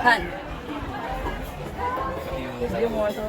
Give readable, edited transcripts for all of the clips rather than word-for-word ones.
Han. Yung mga to.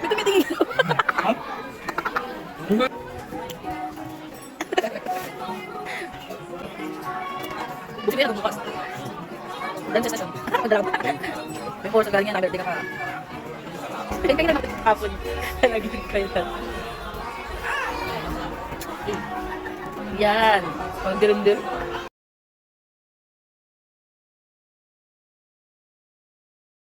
May tumitingin. Busi ka na bukas. Dan sa sasyon. Madrama. May force galing yan. Nagarte ka pa. Kain kayo na natin kapon. Lagi kayo na. Yan. Pag dilim-dim.